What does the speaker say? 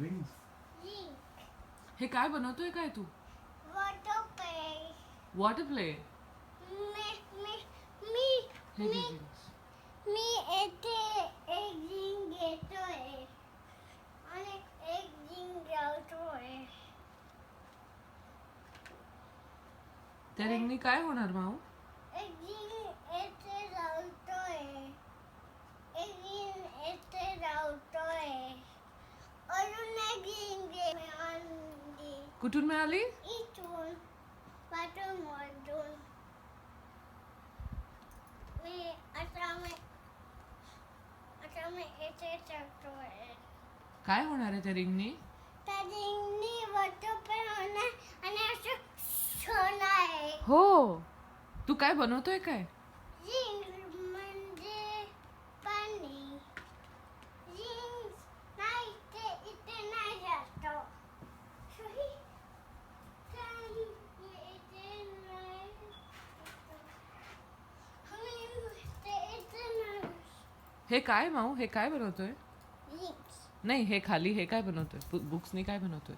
Rings. हे काय बनवतोय काय तू? Water play. हे घे rings. मी येथे एक रिंग घेतोय आणि एक रिंग लावतोय. त्या रिंगनी काय होणार माऊ? एक रिंग येथे लावतोय, एक रिंग येथे लावतोय, अजून एक रिंग घेतोय. कुठून मिळाली? इथून पाठून मी येथे टाकतोय. काय होणार आहे त्या रिंगनी? त्या रिंगनी वॉटर पे होणार आणि असं होणार. हो. तू काय बनवतोय काय? रिंग म्हणजे पाणी. रिंग नाही ते इथे नाही जातो. सॉरी. इथे नाही हे काय माऊ? हे काय बनवतोय? रिंग्स. नाही, हे खाली हे काय बनवतोय? बुक्सनी काय बनवतोय?